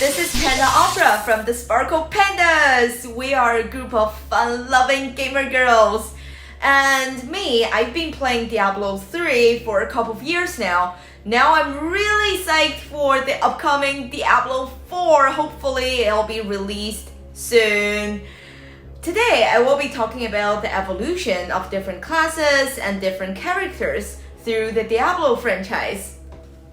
This is Panda Opera from the Sparkle Pandas. We are a group of fun-loving gamer girls. And me, I've been playing Diablo 3 for a couple of years now. Now I'm really psyched for the upcoming Diablo 4. Hopefully it'll be released soon. Today I will be talking about the evolution of different classes and different characters through the Diablo franchise.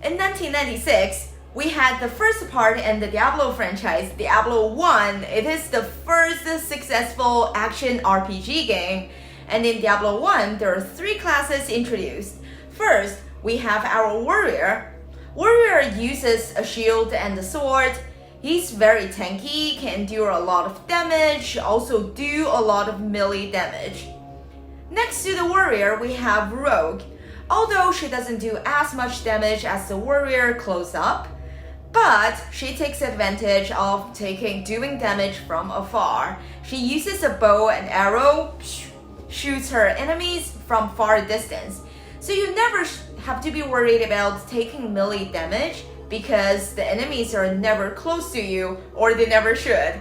In 1996, we had the first part in the Diablo franchise, Diablo 1. It is the first successful action RPG game. And in Diablo 1, there are 3 classes introduced. First, we have our warrior. Warrior uses a shield and a sword. He's very tanky, can endure a lot of damage, also do a lot of melee damage. Next to the warrior, we have rogue. Although she doesn't do as much damage as the warrior close up, but she takes advantage of doing damage from afar. She uses a bow and arrow, shoots her enemies from far distance. So you never have to be worried about taking melee damage because the enemies are never close to you, or they never should.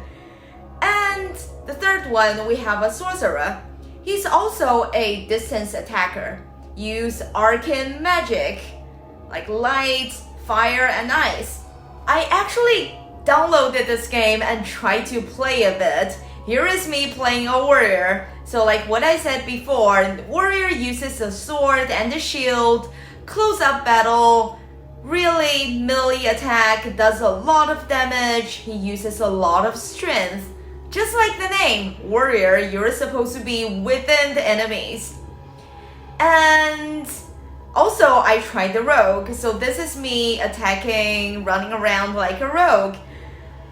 And the third one, we have a sorcerer. He's also a distance attacker. Use arcane magic like light, fire, and ice. I actually downloaded this game and tried to play a bit. Here is me playing a warrior. So like what I said before, the warrior uses a sword and a shield, close-up battle, really melee attack, does a lot of damage, he uses a lot of strength. Just like the name, warrior, you're supposed to be within the enemies. And also, I tried the rogue, so this is me attacking, running around like a rogue.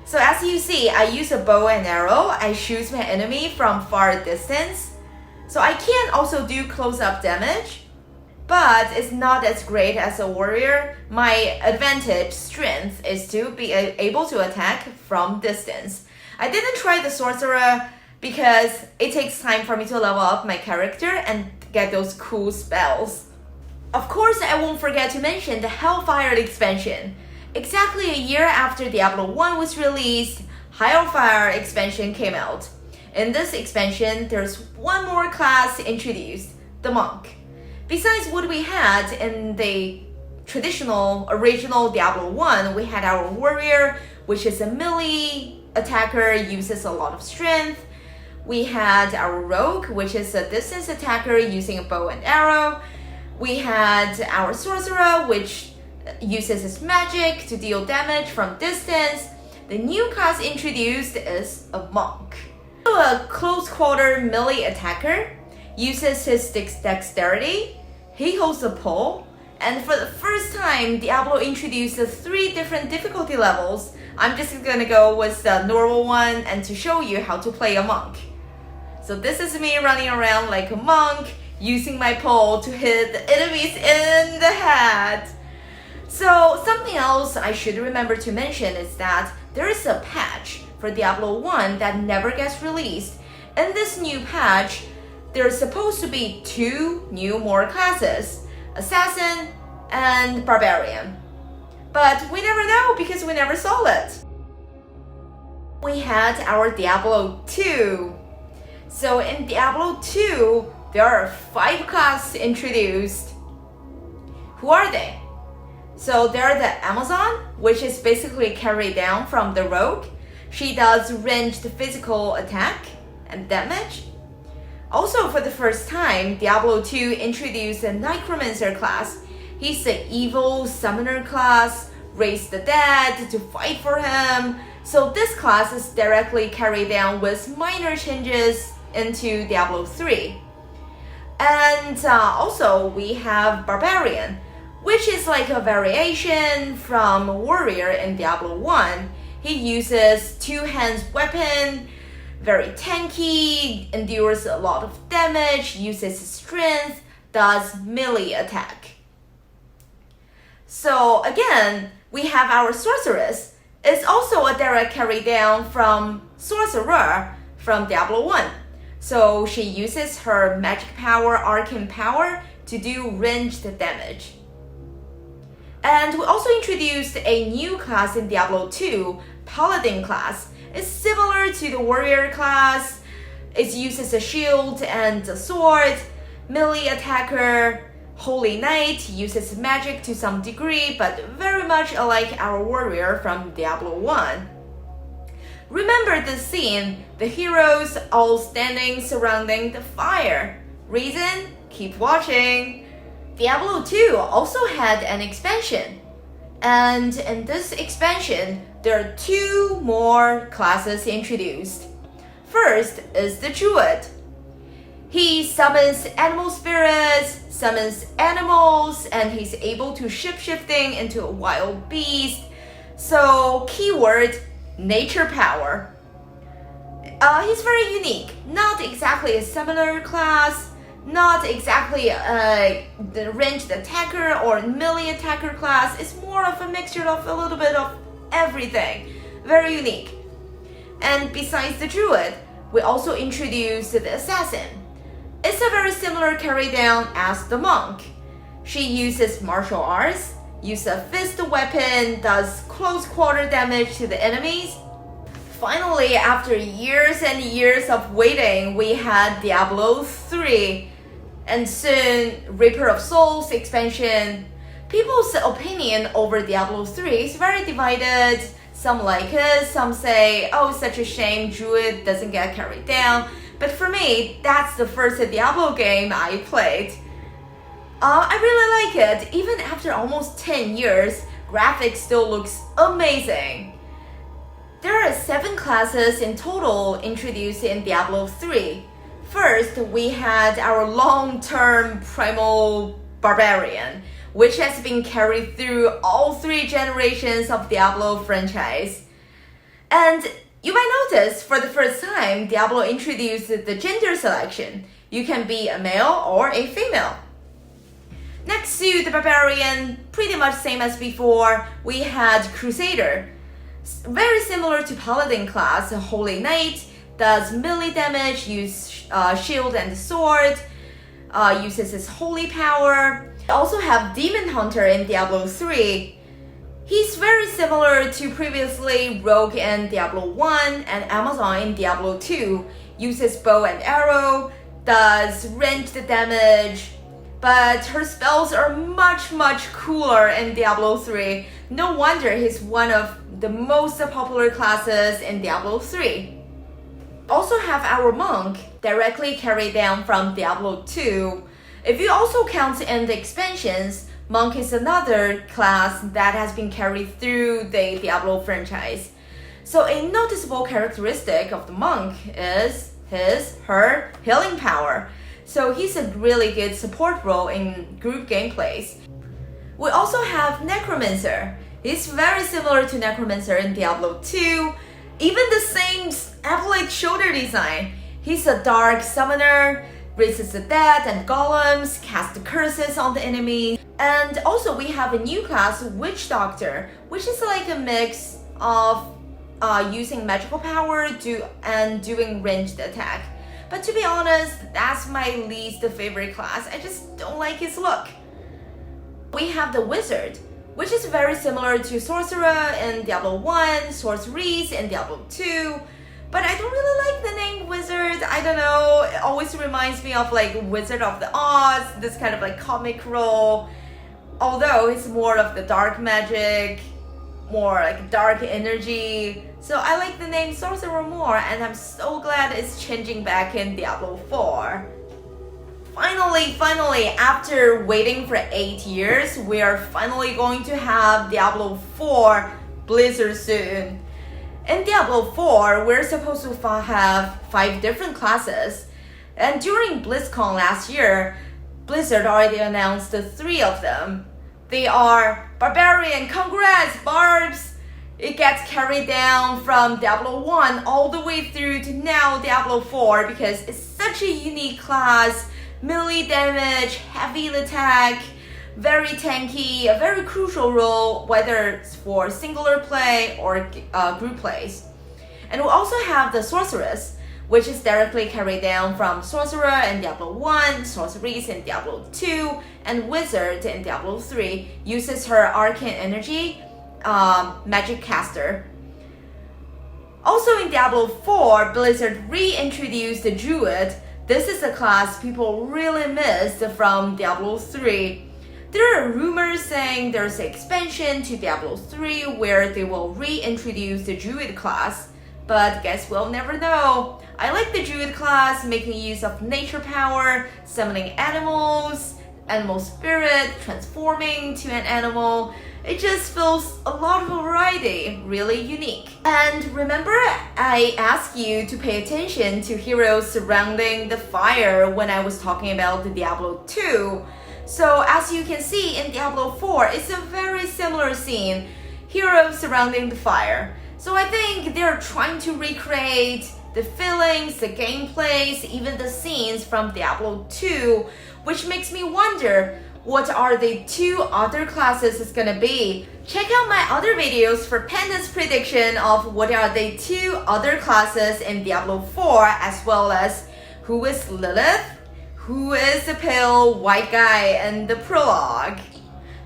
So as you see, I use a bow and arrow. I shoot my enemy from far distance. So I can also do close-up damage, but it's not as great as a warrior. My advantage, strength, is to be able to attack from distance. I didn't try the sorcerer because it takes time for me to level up my character and get those cool spells. Of course, I won't forget to mention the Hellfire expansion. Exactly a year after Diablo 1 was released, Hellfire expansion came out. In this expansion, there's one more class introduced, the monk. Besides what we had in the original Diablo 1, we had our warrior, which is a melee attacker, uses a lot of strength. We had our rogue, which is a distance attacker using a bow and arrow. We had our sorcerer, which uses his magic to deal damage from distance. The new class introduced is a monk. A close-quarter melee attacker uses his dexterity. He holds a pole. And for the first time, Diablo introduced 3 different difficulty levels. I'm just gonna go with the normal one and to show you how to play a monk. So this is me running around like a monk, using my pole to hit the enemies in the head. So something else I should remember to mention is that there is a patch for Diablo 1 that never gets released. In this new patch, there's supposed to be 2 more classes, Assassin and Barbarian. But we never know because we never saw it. We had our Diablo 2. So in Diablo 2, there are 5 classes introduced. Who are they? So they're the Amazon, which is basically carried down from the rogue. She does ranged physical attack and damage. Also, for the first time, Diablo 2 introduced a Necromancer class. He's the evil summoner class, raise the dead to fight for him. So this class is directly carried down with minor changes into Diablo 3. And also we have Barbarian, which is like a variation from Warrior in Diablo 1. He uses 2-hand weapon, very tanky, endures a lot of damage, uses strength, does melee attack. So again, we have our Sorceress. It's also a direct carry down from Sorcerer from Diablo 1. So she uses her magic power, arcane power, to do ranged damage. And we also introduced a new class in Diablo 2, Paladin class. It's similar to the Warrior class. It uses a shield and a sword. Melee attacker. Holy Knight uses magic to some degree, but very much alike our warrior from Diablo 1. Remember the scene, the heroes all standing surrounding the fire. Reason? Keep watching. Diablo 2 also had an expansion. And in this expansion, there are 2 more classes introduced. First is the Druid. He summons animal spirits, summons animals, and he's able to shapeshifting into a wild beast. So, keyword, nature power. He's very unique. Not exactly a summoner class, not exactly the ranged attacker or melee attacker class. It's more of a mixture of a little bit of everything. Very unique. And besides the Druid, we also introduced the Assassin. It's a very similar carry down as the Monk. She uses martial arts, uses a fist weapon, does close quarter damage to the enemies. Finally, after years and years of waiting, we had Diablo 3 and soon Reaper of Souls expansion. People's opinion over Diablo 3 is very divided. Some like it, some say, oh, such a shame Druid doesn't get carried down. But for me, that's the first Diablo game I played. I really like it. Even after almost 10 years, graphics still looks amazing. There are 7 classes in total introduced in Diablo 3. First, we had our long-term Primal Barbarian, which has been carried through all 3 generations of Diablo franchise. And you might notice, for the first time, Diablo introduced the gender selection. You can be a male or a female. Next to the Barbarian, pretty much same as before, we had Crusader. Very similar to Paladin class, Holy Knight, does melee damage, use shield and sword, uses his holy power. We also have Demon Hunter in Diablo 3. He's very similar to previously Rogue in Diablo 1 and Amazon in Diablo 2. Uses bow and arrow, does ranged damage, but her spells are much cooler in Diablo 3. No wonder he's one of the most popular classes in Diablo 3. Also have our Monk, directly carried down from Diablo 2. If you also count in the expansions, Monk is another class that has been carried through the Diablo franchise. So a noticeable characteristic of the Monk is her healing power. So he's a really good support role in group gameplays. We also have Necromancer. He's very similar to Necromancer in Diablo 2. Even the same applied shoulder design. He's a dark summoner, raises the dead and golems, casts curses on the enemy. And also we have a new class, Witch Doctor, which is like a mix of using magical power and doing ranged attack. But to be honest, that's my least favorite class. I just don't like his look. We have the Wizard, which is very similar to Sorcerer in Diablo 1, Sorceress in Diablo 2. But I don't really like the name Wizard. I don't know, it always reminds me of like Wizard of the Oz, this kind of like comic role. Although it's more of the dark magic, more like dark energy. So I like the name Sorcerer more, and I'm so glad it's changing back in Diablo 4. Finally, after waiting for 8 years, we are finally going to have Diablo 4 Blizzard soon. In Diablo 4, we're supposed to have 5 different classes. And during BlizzCon last year, Blizzard already announced 3 of them. They are Barbarian, congrats, Barbs! It gets carried down from Diablo 1 all the way through to now Diablo 4 because it's such a unique class. Melee damage, heavy attack, very tanky, a very crucial role whether it's for singular play or group plays. And we also have the Sorceress, which is directly carried down from Sorcerer in Diablo 1, Sorceress in Diablo 2, and Wizard in Diablo 3, uses her arcane energy, magic caster. Also in Diablo 4, Blizzard reintroduced the Druid. This is a class people really missed from Diablo 3. There are rumors saying there's an expansion to Diablo 3 where they will reintroduce the Druid class, but guess we'll never know. I like the Druid class, making use of nature power, summoning animals, animal spirit, transforming to an animal. It just feels a lot of variety, really unique. And remember, I asked you to pay attention to heroes surrounding the fire when I was talking about the Diablo 2. So as you can see in Diablo 4, it's a very similar scene, heroes surrounding the fire. So I think they're trying to recreate the feelings, the gameplays, even the scenes from Diablo 2, which makes me wonder, what are the two other classes is gonna be? Check out my other videos for Panda's prediction of what are the two other classes in Diablo 4, as well as who is Lilith, who is the pale white guy in the prologue.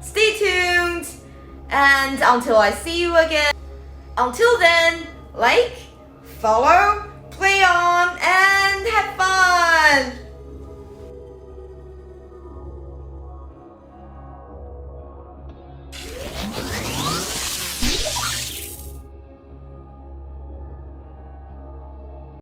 Stay tuned, and until I see you again, until then, like, follow, play on, and have fun!